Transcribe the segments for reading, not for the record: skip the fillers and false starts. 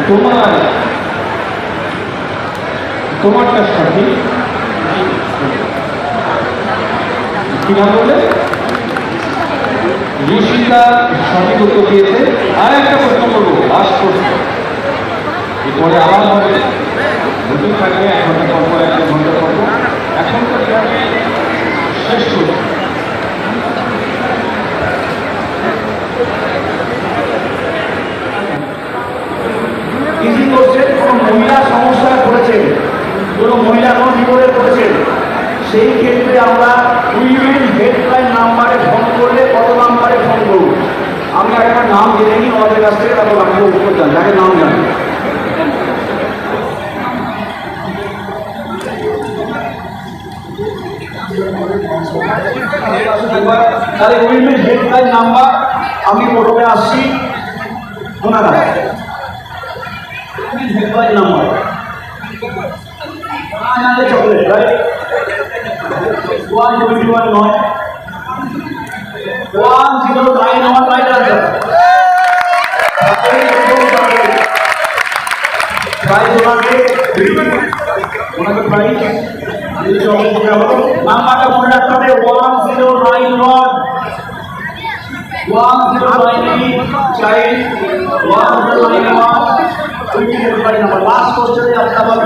তোমার তোমারটা সঠিক কি নাম বললে? ঋষিতা সঠিক উত্তর দিয়েছে। আর একটা প্রশ্ন করবো, লাস্ট প্রশ্ন, এরপরে আবার হবে নতুন থাকবে 1 ঘন্টা পর পর 1 ঘন্টা পর পর। এখন তো শেষ প্রশ্ন। ইজি করছে, কোনো মহিলা সমস্যায় পড়েছেন, কোনো মহিলা কোনো বিপদে পড়েছেন, সেই ক্ষেত্রে আমরা উইমেন হেল্পলাইন নাম্বারে ফোন করলে কত নাম্বারে ফোন করব? আমি একটা নাম জেনে নিই আমাদের কাছ থেকে, তারপর আপনি উপর যান, যাকে নাম জানেন। তাহলে উইমেন হেল্পলাইন নাম্বার আমি প্রথমে আসছি ওনারা হেল্পলাইন নাম্বার চকলেট রাইট 121 নয় 1091 রাইট আনসার। প্রাইজ ওনাকে প্রাইজ নাম্বারটা মনে রাখতে হবে 1091 চাইল্ড 1091 নাম্বার। লাস্ট কোশ্চেনে আপনার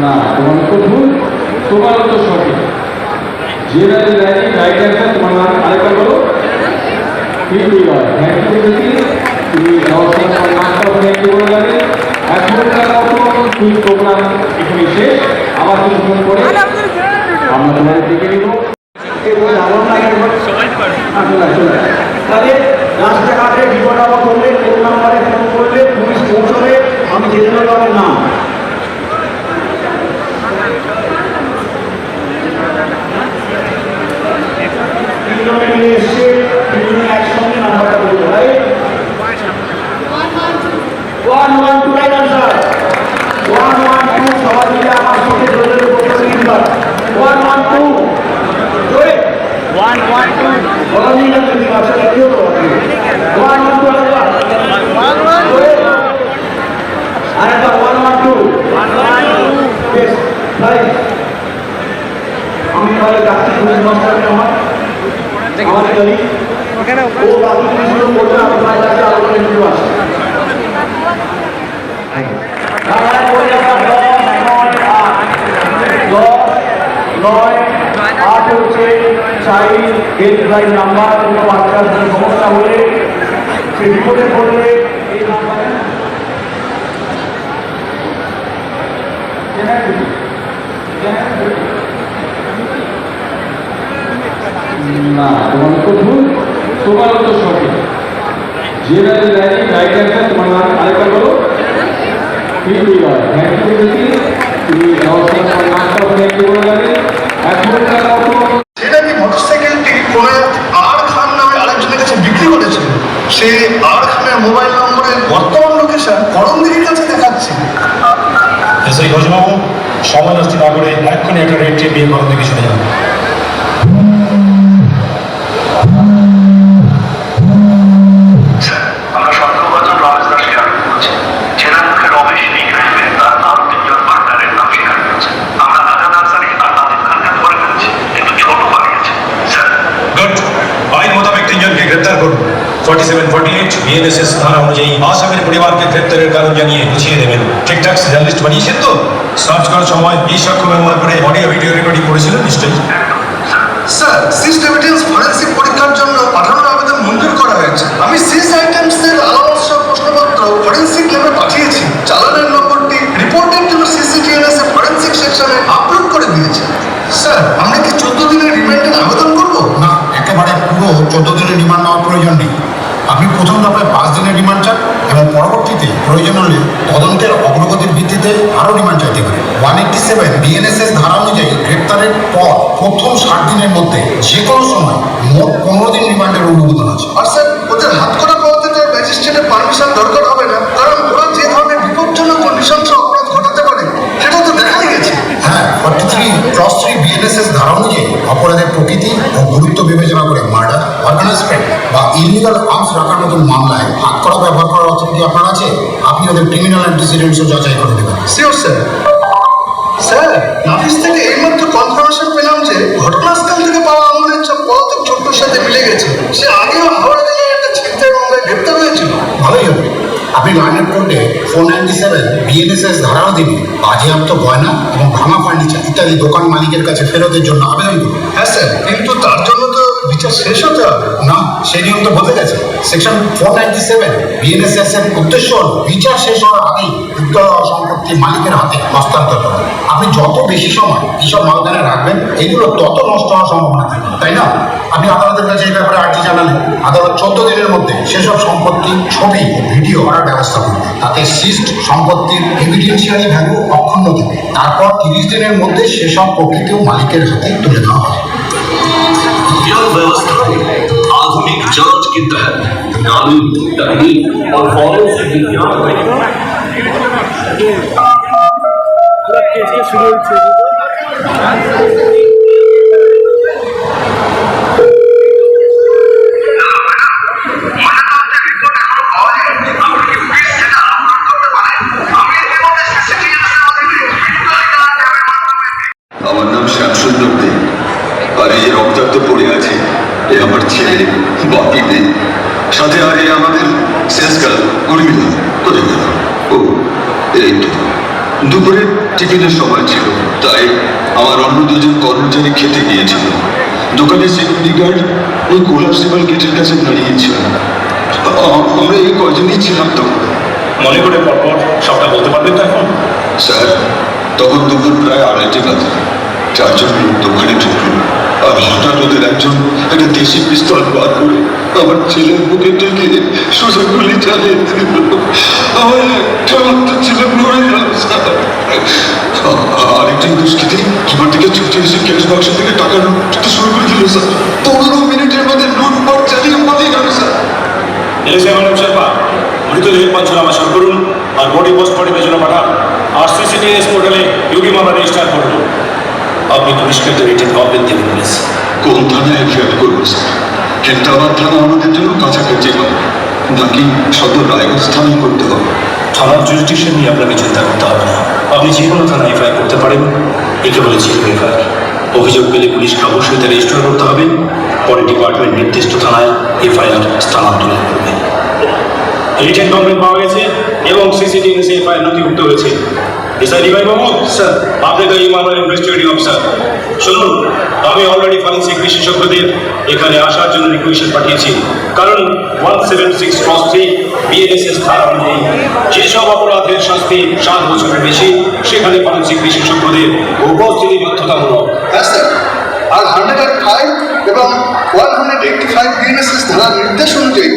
না, তোমার তো ভুল, তোমার তো সঠিক। জেনারেল লাইনে রাইট অ্যান্সার। তোমার নাম আরেকবার বলো। Thank you. তুমি নামটা ওখানে একটু বলে যাবে। এখনকার মতো ফুল প্রোগ্রাম এখানে শেষ। আবার তুমি ফোন করে আমরা তোমাদের দেখে নিব। তাহলে রাস্তাঘাটে বিপদ আপদ হলে কোন নাম্বারে ফোন করলে পুলিশ পৌঁছবে, আমি জেনে নেব আমার নাম। তিনজনে মিলে এসছে, তিনজনে একসঙ্গে নাম্বারটা বলবো, রাইট? 112 right answer. 112 সবাই মিলে আমার সাথে জোরে বলতে তিনবার 112 জোরে 112 বলা নেই না তুমি ভাষা লিখিও তো 112 জোরে আরেকবার 112 বেশ রাইট। আমি তাহলে যাচ্ছি পুলিশ মাস্টারকে আমার গাড়ি ও বাকি কিছু করবে, আপনার কাছে আলোচনা কিছু আছে। Child helpline number. কোনো বাচ্চার সমস্যা হলে সে বিপদে পড়লে এই নাম্বারে না, তোমার তো ভুল, তোমার তো সঠিক। জেনারেল লাইনে রাইট অ্যান্সার। তোমার নাম আরেকবার বলো। Thank you. তুমি নামটা ওখানে একটু বলে যাবে। এখনকার মতো সেটা কি মোটরসাইকেলটি কোনো আর খান নামে আরেকজনের কাছে বিক্রি করেছিল, সেই আর খানের মোবাইল নম্বরের বর্তমান লোকেশন করণদিঘির কাছে দেখাচ্ছে। সেই ঘোষবাবু সময় নষ্ট না করে এক্ষুনি একটা রেড ট্রিপ বিয়ে করণদিঘি চলে যান। আমরা সন্দেহভাজন রমেশ দাস স্বীকার করছি। জেলার মুখে রমেশ এই ক্রাইমে তার আরো 3জন পার্টনারের নাম স্বীকার করেছে। আমরা আজাদ আনসারি আর আদিল খানকে ধরে ফেলেছি, কিন্তু ছোট পালিয়েছে। Sir good. আইন মোতাবেক 3জনকে গ্রেপ্তার করুন। 4748 বিএনএসএস ধারা অনুযায়ী আসামের পরিবারকে গ্রেপ্তারের কারণ জানিয়ে বুঝিয়ে দেবেন। ঠিকঠাক জার্নালিস্ট বানিয়েছেন তো? সার্চ করার সময় এই সাক্ষ্য ব্যবহার করে অডিও ভিডিও রেকর্ডিং করেছিলেন নিশ্চয়ই। স্যার সিস্ট এভিডেন্স ফরেন্সিক পরীক্ষার জন্য পাঠানোর আবেদন মঞ্জুর করা হয়েছে। আমি সিজ আইটেমসের আলাদা সব প্রশ্নপত্র ফরেন্সিক ল্যাবে পাঠিয়েছি। চালানের নম্বরটি রিপোর্টের জন্য সিসিটিএনএস এর ফরেন্সিক সেকশনে আপলোড করে দিয়েছি। স্যার আমরা কি 14 দিনের রিমান্ডের আবেদন করব? না, একেবারে পুরো 14 দিনের রিমান্ড নেওয়ার প্রয়োজন নেই। আপনি প্রথম দফায় 5 দিনের রিমান্ড চান এবং পরবর্তীতে প্রয়োজন হলে তদন্তের অগ্রগতির ভিত্তিতে আরও রিমান্ড চাইতে পারে। 187 বিএনএসএস ধারা অনুযায়ী গ্রেপ্তারের পর প্রথম 60 দিনের মধ্যে যে কোনো সময় মোট 15 দিন রিমান্ডের অনুমোদন আছে। আর স্যার ওদের হাত করা পাওয়াতে তো ম্যাজিস্ট্রেটের পারমিশন দরকার হবে না, কারণ ওরা যে ধরনের ব্যবহার করার অথরিটি আপনার আছে। আপনি ওদের ক্রিমিনাল অ্যান্টিসিডেন্টসও যাচাই করে দেবেন। Sure sir. স্যার, নাফিস থেকে এইমাত্র কনফার্মেশন পেলাম যে ঘটনাস্থল থেকে পাওয়া আঙুলের ছাপ পলাতক ছোট্টর সাথে মিলে গেছে। সে আগেও হাওড়া জেলায় একটা ছিনতাই মামলায় গ্রেপ্তার হয়েছিল। ভালোই হবে। আপনি লাইনের কোর্টে 497 বিএনএসএস ধারাও দিন বাজেয়াপ্ত গয়না এবং ভাঙা ফার্নিচার ইত্যাদি দোকান মালিকের কাছে ফেরতের জন্য আবেদন করুন। হ্যাঁ স্যার, কিন্তু তার জন্য তো বিচার শেষ হতে হবে। না, সেই নিয়ম তো বদলে গেছে। সেকশন 497 বিএনএসএস এর উদ্দেশ্য হল বিচার শেষ হওয়ার আগেই উদ্যোগ সম্পত্তি মালিকের হাতে হস্তান্তর করা। আপনি যত বেশি সময় এইসব মালখানে রাখবেন এগুলো তত নষ্ট হওয়ার সম্ভাবনা থাকে, তাই না? আপনি আদালতের কাছে এই ব্যাপারে আর্জি জানালেন, আদালত 14 দিনের মধ্যে সেসব সম্পত্তি ছবি ও ভিডিও করার ব্যবস্থা করবে। তাতে সিজড সম্পত্তির এভিডেন্সিয়ালি ভ্যালু অক্ষুণ্ণ থাকে। তারপর 30 দিনের মধ্যে সেসব প্রকৃত মালিকের হাতে তুলে দেওয়া হবে। यह व्यवस्था आधुनिक जांच के तहत कानून, तकनीक और फॉरेंसिक विज्ञान আমার নাম শ্যামসুন্দর দে, আর এই রক্তাক্ত পড়ে আছে এ আমার ছেলে বাপি দে, সাথে আর এই আমাদের শেষ গার্ল উর্মিলা। কোথায় গেল ও? এই তো দুপুরে টিফিনের সময় ছিল, তাই আমার অন্য দুজন কর্মচারী খেতে গিয়েছিল। দোকানের সিকিউরিটি গার্ড ওই কোলাপসিবল গেটের কাছে দাঁড়িয়েছিল। আমরা এই কজনই ছিলাম তখন। মনে করে পরপর সবটা বলতে পারবেন তো এখন? স্যার, তখন দুপুর প্রায় 2:30 বাজে। 4 জন লোক দোকানে ঢুকলো, আর হঠাৎ ওদের একজন একটা দেশি পিস্তল বার করে আমার ছেলের বুকে টেকে সোজা গুলি চালিয়ে দিল। আমার একটা মাত্র ছেলে মরে গেল স্যার। আরেকজন দুষ্কৃতী আমার দিকে ছুটে এসে ক্যাশ বাক্স থেকে টাকা লুটতে শুরু করে দিল স্যার। 15 মিনিটের মধ্যে লুটপাট চালিয়ে পালিয়ে গেল স্যার। এসে ম্যাডাম শেরপা, মৃতদেহের পঞ্চনামা শুরু করুন আর বডি পোস্টমর্টমের জন্য পাঠান। আর সিসিটিএস পোর্টালে ইউডি মামলা রেজিস্টার করুন। আপনি পুলিশকে একটা রিটেন কমপ্লেন দেবেন প্লিজ। কোন থানায় এফআইআর করবো স্যার? হেন্টাবাদ থানা আমাদের জন্য কাছাকাছি হয়, নাকি সদর রায়গঞ্জ থানায় করতে হবে? থানার জুরিডিকশন নিয়ে আপনাকে চিন্তা করতে হবে না। আপনি যে কোনো থানায় এফআইআর করতে পারেন। একে বলে ছিল এফআইআর। অভিযোগ পেলে পুলিশকে অবশ্যই তা রেজিস্টার করতে হবে। পরে ডিপার্টমেন্ট নির্দিষ্ট থানায় এফআইআর স্থানান্তরিত করবে। রিটেন কমপ্লেন পাওয়া গেছে এবং সিসিটিভিতে এফআইআর নথিভুক্ত হয়েছে। এসআইডি ভাই বাবু স্যার, আপনাকে এই মামলার ইনভেস্টিগেটিং অফিসার। শুনুন, আমি অলরেডি ফরেন্সিক বিশেষজ্ঞদের এখানে আসার জন্য রিকোয়েস্ট পাঠিয়েছি। কারণ 176/3 বিএনএসএস ধারা অনুযায়ী যেসব অপরাধের শাস্তি 7 বছরের বেশি, সেখানে ফরেন্সিক বিশেষজ্ঞদের উপস্থিতি বাধ্যতামূলক। হ্যাঁ স্যার, আর 105 এবং 185 বিএনএসএস ধারার নির্দেশ অনুযায়ী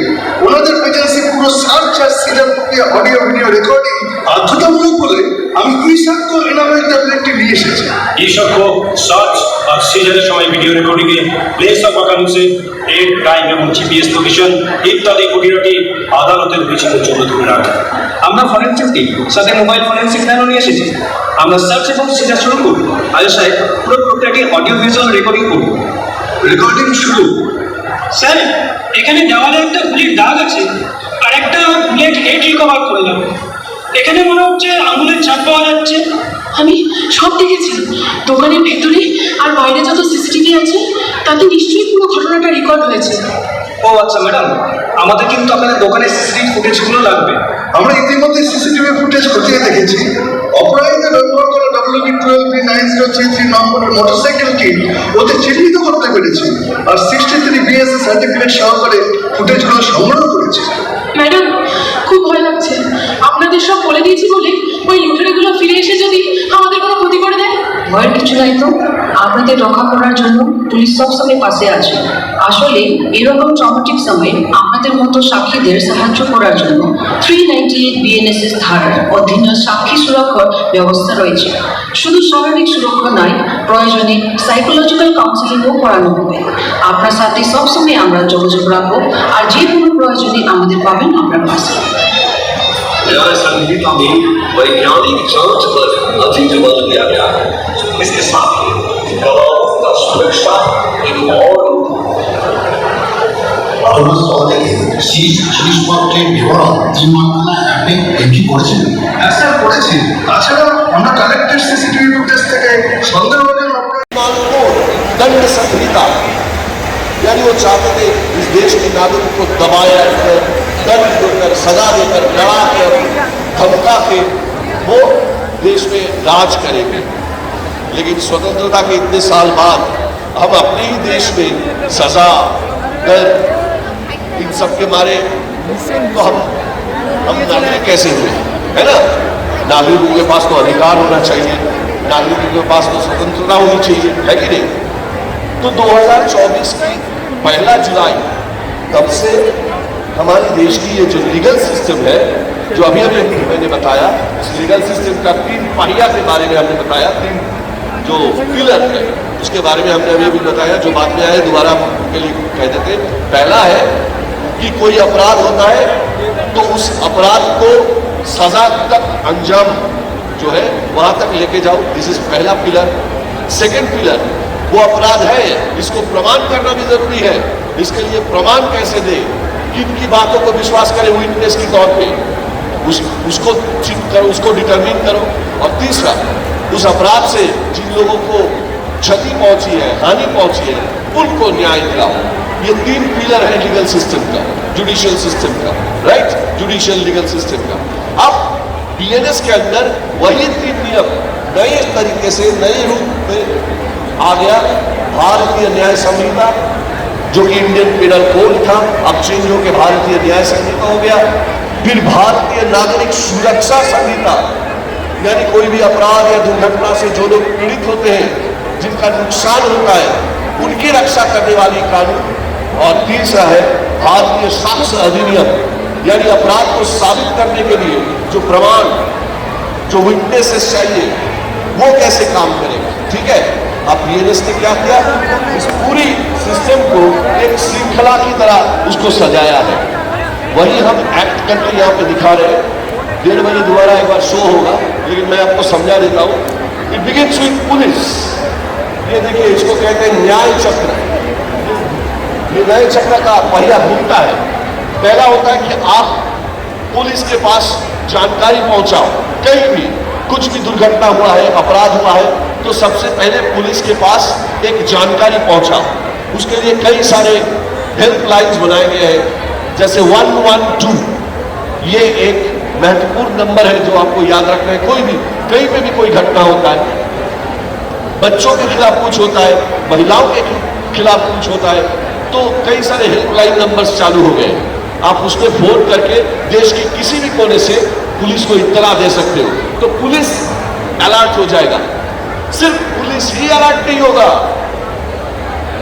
ওনাদের প্রেজেন্সি পুরো সার্চ আর সিজার প্রক্রিয়া অডিও ভিডিও রেকর্ডিং বাধ্যতামূলক বলে আমি সাক্ষ্য এনামেল ট্যাবলেটটি নিয়ে এসেছি। এই সাক্ষ্য সার্চ আর সিজারের সময় ভিডিও রেকর্ডিংয়ে প্লেস অফ অকারেন্সে ডেট, টাইম এবং জিপিএস লোকেশন ইত্যাদি খুঁটিনাটি আদালতের বিচারের জন্য ধরে রাখে। আমরা ফরেনসিক টিম সাথে মোবাইল ফরেনসিক ভ্যানও নিয়ে এসেছি। আমরা সার্চ এবং সিজার শুরু করব। আয়ুষ সাহেব পুরো প্রক্রিয়াটি অডিও ভিজুয়াল রেকর্ডিং করব। রেকর্ডিং শুরু। স্যার, এখানে দেওয়ালে একটা গুলির দাগ আছে আর একটা বুলেট হেড রিকভার করলাম। এখানে মনে হচ্ছে আঙুলের ছাপ পাওয়া যাচ্ছে। আমি সব দেখেছি। দোকানের ভেতরে আর বাইরে যত সিসিটিভি আছে তাতে নিশ্চয়ই পুরো ঘটনাটা রেকর্ড হয়েছে। ও আচ্ছা ম্যাডাম, আমাদের কিন্তু আপনাদের দোকানের সিসিটিভি ফুটেজগুলো লাগবে। আমরা ইতিমধ্যে সিসিটিভি ফুটেজ খতিয়ে দেখেছি। অপরাধীদের ব্যবহার করা WB9033 নম্বরের মোটরসাইকেলকে ওদের চিহ্নিত করতে পেরেছি, আর 63 বিএসএস সার্টিফিকেট সহকারে ফুটেজগুলো সংগ্রহ করেছি। ম্যাডাম, খুব ভয় লাগছে। আপনাদের সব বলে দিয়েছি বলে ওই লুটেরাগুলো ফিরে এসে যদি আমাদের কোনো ক্ষতি করে দেয়। ভয়ের কিছু নাই তো। আপনাদের রক্ষা করার জন্য পুলিশ সবসময় পাশে আছে। আসলে এরকম ট্রমাটিক সময়ে আপনাদের মতো সাক্ষীদের সাহায্য করার জন্য 398 বিএনএসএস ধারার অধীনে সাক্ষী সুরক্ষার ব্যবস্থা রয়েছে। শুধু শারীরিক সুরক্ষা নয়, প্রয়োজনে সাইকোলজিক্যাল কাউন্সিলিংও করানো হবে। আপনার সাথে সবসময় আমরা যোগাযোগ রাখবো, আর যে কোনো প্রয়োজনে আমাদের পাবেন আপনার পাশে। यह संगीत में वैज्ञानिक जांच पर अधिक बल दिया गया है। इसके साथ ही गवाहों का सुरक्षा एक और ঘটনাস্থল থেকে জিনিসপত্রের বিবরণ 3 মানখানা অ্যাপে এন্ট্রি করেছেন? হ্যাঁ স্যার, করেছি। তাছাড়া আমরা কালেক্টেড সিসিটিভি ফুটেজ থেকে সন্দেহভাজন दंड संहिता, यानी वो चाहते थे इस देश के नागरिक को दबाया कर, दंड देकर, सजा देकर, डरा कर, धमका के वो देश में राज करेंगे। लेकिन स्वतंत्रता के इतने साल बाद हम अपने ही देश में सजा, डर, इन सब के मारे तो हम नागरिक कैसे हुए, है ना? नागरिकों के पास तो अधिकार होना चाहिए, नागरिकों के पास तो स्वतंत्रता होनी चाहिए, है कि नहीं? तो 2024 की 1 जुलाई तब से हमारे देश की ये जो लीगल सिस्टम है, जो अभी मैंने बताया, इस लीगल सिस्टम का 3 पहिया के बारे में हमने बताया, 3 जो पिलर है उसके बारे में हमने अभी भी बताया। जो बाद में आए दोबारा उनके लिए कह देते। पहला है कि कोई अपराध होता है तो उस अपराध को सजा तक अंजाम जो है वहां तक लेके जाओ, दिस इज पहला पिलर। सेकेंड पिलर, वो अपराध है इसको प्रमाण करना भी जरूरी है। इसके लिए प्रमाण कैसे दे, किनकी बातों को विश्वास करें विटनेस के तौर पे, उसको चिन्ह करो, उसको डिटरमिन करो। और तीसरा, उस अपराध से जिन लोगों को क्षति पहुंची है, हानि पहुंची है, उनको न्याय दिलाओ। ये 3 पिलर है लीगल सिस्टम का, जुडिशियल सिस्टम का, राइट, जुडिशियल लीगल सिस्टम का। अब बीएनएस के अंदर वही 3 नियम नए तरीके से, नए रूप में आ गया। भारतीय न्याय संहिता जो कि इंडियन पिनल कोड था, अब चेंज होकर भारतीय न्याय संहिता हो गया। फिर भारतीय नागरिक सुरक्षा संहिता, यानी कोई भी अपराध या दुर्घटना से जो लोग पीड़ित होते हैं, जिनका नुकसान होता है, उनकी रक्षा करने वाली कानून। और तीसरा है भारतीय साक्ष्य अधिनियम, यानी अपराध को साबित करने के लिए जो प्रमाण, जो विटनेसेस चाहिए, वो कैसे काम करेगा। ठीक है, अब बीएनएस ने क्या किया, इस पूरी सिस्टम को एक श्रृंखला की तरह उसको सजाया है। वही हम एक्ट करके यहाँ पे दिखा रहे हैं। 1.5 बजे दोबारा एक बार शो होगा, लेकिन मैं आपको समझा देता हूँ। It begins with police. ये देखिए, इसको कहते हैं न्याय चक्र। ये न्याय चक्र का पहिया घूमता है। पहला होता है कि आप पुलिस के पास जानकारी पहुंचाओ, कहीं भी कुछ भी दुर्घटना हुआ है, अपराध हुआ है, तो सबसे पहले पुलिस के पास एक जानकारी पहुंचाओ। उसके लिए कई सारे हेल्पलाइंस बनाए गए हैं, जैसे 112। ये एक महत्वपूर्ण नंबर है जो आपको याद रखना है। कोई भी कहीं पे भी कोई घटना होता है, बच्चों के खिलाफ कुछ होता है, महिलाओं के खिलाफ कुछ होता है, तो कई सारे हेल्पलाइन नंबर्स चालू हो गए। आप उसमें फोन करके देश के किसी भी कोने से पुलिस को इत्तला दे सकते हो, तो पुलिस अलर्ट हो जाएगा। सिर्फ पुलिस ही अलर्ट नहीं होगा।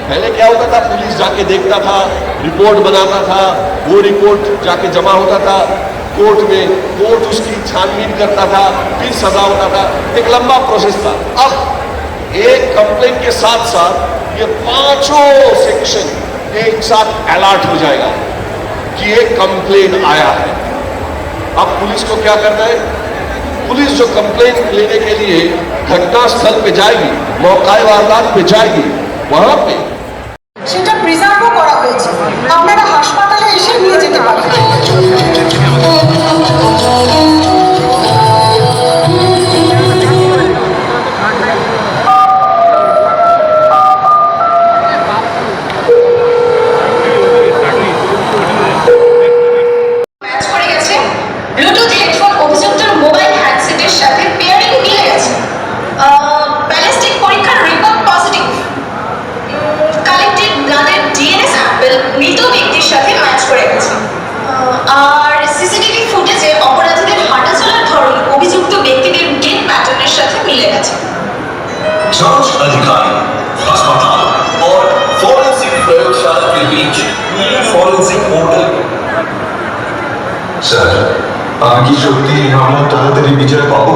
पहले क्या होता था, पुलिस जाके देखता था, रिपोर्ट बनाता था, वो रिपोर्ट जाके जमा होता था कोर्ट में, कोर्ट उसकी छानबीन करता था, फिर सजा होता था, एक लंबा प्रोसेस था। अब एक कंप्लेंट के साथ साथ ये 5 सेक्शन एक साथ अलर्ट हो जाएगा कि एक कंप्लेंट आया है। अब पुलिस को क्या करना है, पुलिस जो कंप्लेंट लेने के लिए घटना स्थल पे जाएगी, मौका वारदात पे जाएगी, वहां पे সেটা প্রিজার্ভও করা হয়েছে। আপনারা হাসপাতালে এসে নিয়ে যেতে পারেন। ব্লুটুথ হেডফোন অভিযুক্তের মোবাইল হ্যান্ডসেটের সাথে পেয়ারিং মিলে গেছে। ব্যালিস্টিক পরীক্ষার রিপোর্ট পজিটিভ। কালেক্টেড ব্লাডের ডিএনএ স্যাম্পল মৃত ব্যক্তির সাথে ম্যাচ করে গেছে। আর সিসিটিভি ফুটেজে অপরাধীদের হাঁটা চলার ধরন অভিযুক্ত ব্যক্তিদের গেট প্যাটার্নের সাথে মিলে গেছে। जांच अधिकारी, अस्पताल और फॉरेंसिक प्रयोगशाला के बीच फॉरेंसिक पोर्टल। স্যার, আমি কি সত্যি এই মামলার তাড়াতাড়ি বিচার পাবো?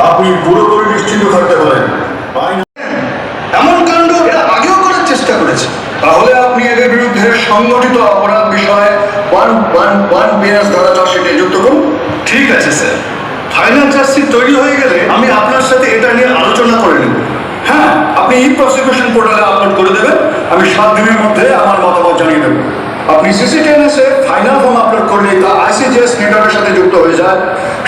আপনি পুরোপুরি নিশ্চিন্ত থাকতে পারেন। এমন কাণ্ড এরা আগেও করার চেষ্টা করেছে। তাহলে আপনি এদের বিরুদ্ধে সংগঠিত অপরাধ বিষয়ে 111 বিএনএস ধারা চার্জশিটে যুক্ত করুন। ঠিক আছে স্যার, ফাইনাল চার্জশিট তৈরি হয়ে গেলে আমি আপনার সাথে এটা নিয়ে আলোচনা করে নেব। হ্যাঁ, আপনি ই প্রসিকিউশন পোর্টালে আপলোড করে দেবেন। আমি 7 দিনের মধ্যে আমার মতামত জানিয়ে দেবো। আপনি সিসিটিএনএসে ফাইনাল ফর্ম আপলোড করলে তা আইসিজিএস নেটওয়ার্কের সাথে যুক্ত হয়ে যায়,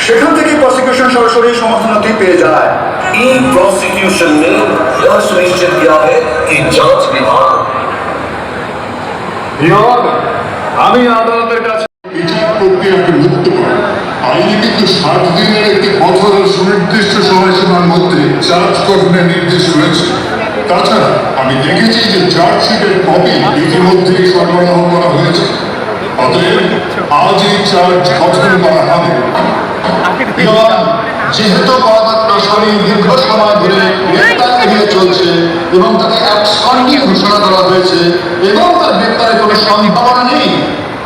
সেখান থেকে প্রসিকিউশন সরাসরি সমস্ত নথি পেয়ে যায়। ई प्रोसिक्यूशन ने यह सुनिश्चित किया है कि जांच विभाग আমি আদালতের কাছে বিচার প্রক্রিয়াকে মুক্ত করে আইনে কিন্তু 60 দিনের একটি কঠোর ও সুনির্দিষ্ট সময়সীমার মধ্যে চার্জ গঠনের নির্দেশ রয়েছে। তাছাড়া আমি দেখেছি যে চার্জশিটের কপি ইতিমধ্যেই সরবরাহ করা হয়েছে। অতএব আজ এই চার্জ গঠন করা হবে। যেহেতু পরবর্তী আসামি দীর্ঘ সময় ধরে গ্রেপ্তার এড়িয়ে চলছে এবং তাকে অ্যাবসকন্ডিং ঘোষণা করা হয়েছে এবং তার গ্রেপ্তারের কোনো সম্ভাবনা নেই,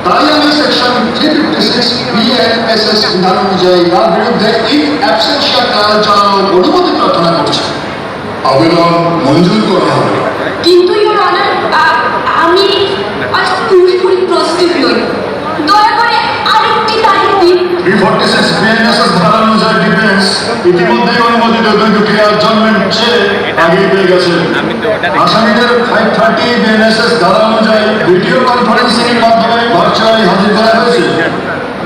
তাই আমি সেকশন 356 বিএনএসএস বিধান অনুযায়ী তার বিরুদ্ধে এই অ্যাবসেনশিয়া ট্রায়াল চালানোর অনুমতি প্রার্থনা করছি। আবেদন মঞ্জুর করা হবে। কিন্তু ইওর অনার, আমি আজ পুরোপুরি প্রস্তুত নই। দয়া করে আরেকটি তারিখ দিন। 346 বিএনএসএস ধারা অনুযায়ী ডিফেন্স ইতিমধ্যেই অনুমোদিত দুটি ক্লিয়ার জাজমেন্ট চেয়ে আগেই পেয়ে গেছে। আসামিদের 530 বিএনএসএস ধারা অনুযায়ী ভিডিও কনফারেন্সিং এর মাধ্যমে ভার্চুয়ালি হাজির করা হয়েছে।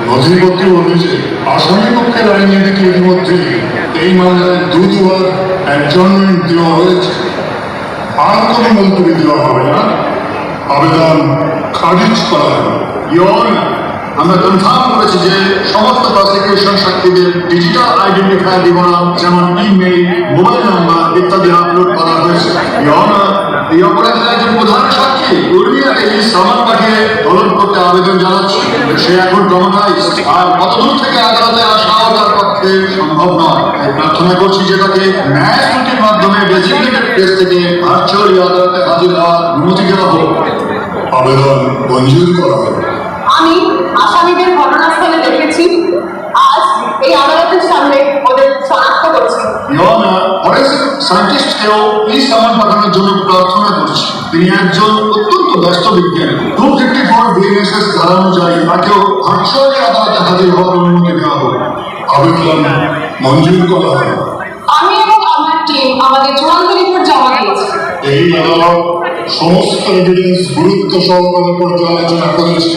নথিপত্র অনুযায়ী আসামি পক্ষের আইনজীবীকে ইতিমধ্যেই এই মামলায় দুবার অ্যাডজর্নমেন্ট দেওয়া হয়েছে। আর কোনো মন্তব্য দেওয়া হবে না, আবেদন খারিজ করা হবে। আমরা কনফার্ম করেছি যে সমস্ত প্রসিকিউশন সাক্ষীদের ডিজিটাল আইডেন্টিফায়ার বিবরণ যেমন ইমেইল, মোবাইল নাম্বার ইত্যাদি আপলোড করা হয়েছে। এই অপরাধের একজন প্রধান সাক্ষী উর্মিয়াকে এই সামান পাঠিয়ে তদন্ত করতে আবেদন জানাচ্ছি। সে এখন ট্রমাটাইজড আর কতদূর থেকে আদালতে আসাও তার পক্ষে সম্ভব নয়। তাই প্রার্থনা করছি যে তাকে ন্যায় ত্রুটির মাধ্যমে ডেজিগনেটেড প্লেস থেকে ভার্চুয়ালি আদালতে হাজির হওয়ার অনুমতি দেওয়া হোক। আবেদন মঞ্জুর করা হবে। আমি আসামিদের ঘটনাস্থলে দেখেছি, আজ এই আদালতের সামনে ওদের শনাক্ত করছি। ফরেন্সিক সায়েন্টিস্টকেও এই সামান পাঠানোর জন্য প্রার্থনা করছি। তিনি একজন অত্যন্ত ব্যস্ত বিজ্ঞানী। 254 বিএনএসএস ধারা অনুযায়ী তাকেও ভার্চুয়ালি আদালতে হাজির হওয়ার অনুমতি দেওয়া হবে। আবেদন মঞ্জুর করা হবে। আমি এবং আমার টিম আমাদের চূড়ান্ত রিপোর্ট জমা দিয়েছি। এই আদালত সমস্ত এভিডেন্স গুরুত্ব সহকারে পর্যালোচনা করেছে।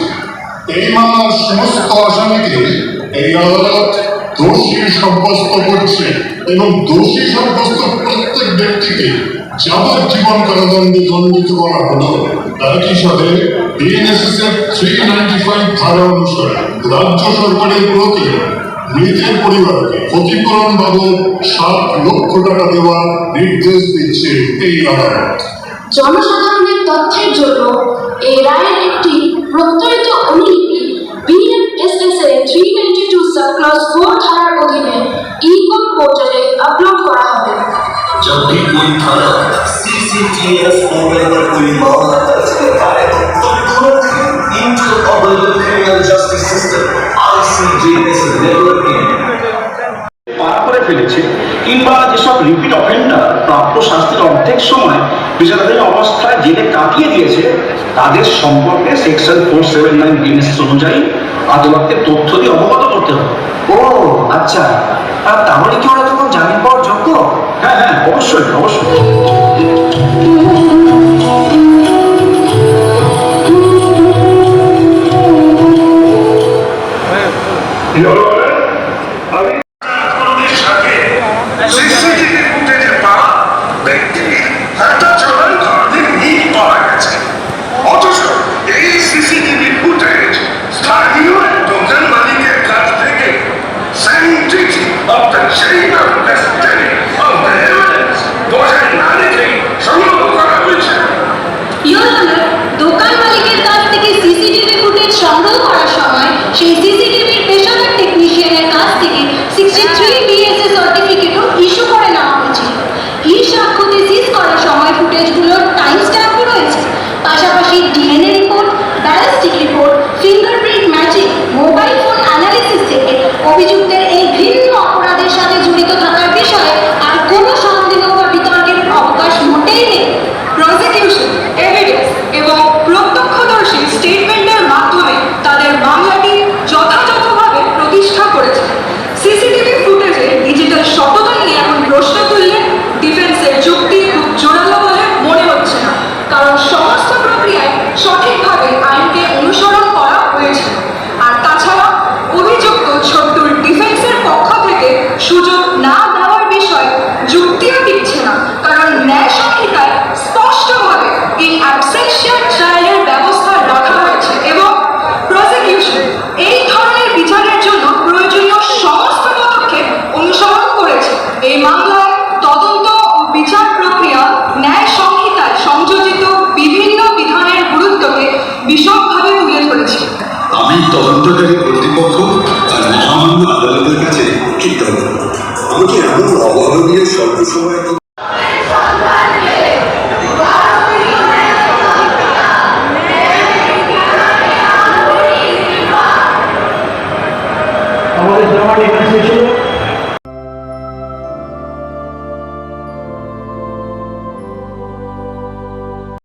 এই মামলার সমস্ত আসামিকে এই আদালত দোষী সাব্যস্ত করছে এবং দোষী সাব্যস্ত প্রত্যেক ব্যক্তিকে যাবজ্জীবন কারাদণ্ডে দণ্ডিত করা হলো। একই সাথে বিএনএসএস এর 395 ধারা অনুসারে রাজ্য সরকারের প্রতি মৃতের পরিবারকে ক্ষতিপূরণ বাবদ 7 লক্ষ টাকা দেওয়ার নির্দেশ দিচ্ছে এই আদালত। জনসাধারণের তথ্যের জন্য এই রায়ের একটি প্রত্যয়িত অনুলিপি বিএনএসএস এর 392 সাবক্লজ 4 ধারার অধীনে ই-কোর্ট পোর্টালে আপলোড করা হবে। जब भी कोई थाना CCTS पोर्टल पर कोई मामला दर्ज करता है तो तुरंत ही interoperable criminal justice system ICJS networking পার করে ফেলেছে কিংবা যেসব রিপিট অফেন্ডার প্রাপ্ত শাস্তির অর্ধেক সময় বিচারাধীন অবস্থায় জেলে কাটিয়ে দিয়েছে, তাদের সম্পর্কে সেকশন 479 বিএনএসএস অনুযায়ী আদালতকে তথ্য দিয়ে অবগত করতে হবে। ও আচ্ছা, আর তাহলে কি ওরা তখন জামিন পাওয়ার যোগ্য? হ্যাঁ হ্যাঁ, অবশ্যই অবশ্যই। সিসিটিভি ফুটেজে পাওয়া ব্যক্তি একটা চোরাই ধরনের ইট পাওয়া গেছে। অথচ এই সিসিটিভি ফুটেজ স্থানীয় একজন মালিকের কাছ থেকে sanctity of the chain of destiny of the evidence বজায় না রেখে সংগ্রহ করা হয়েছে। ইওর অনার, দোকান মালিকের কাছ থেকে সিসিটিভি ফুটেজ সংগ্রহ করার সময় সেই সিসিটিভির পেশাদার টেকনিশিয়ান অভাবনীয় স্বল্প সময়ের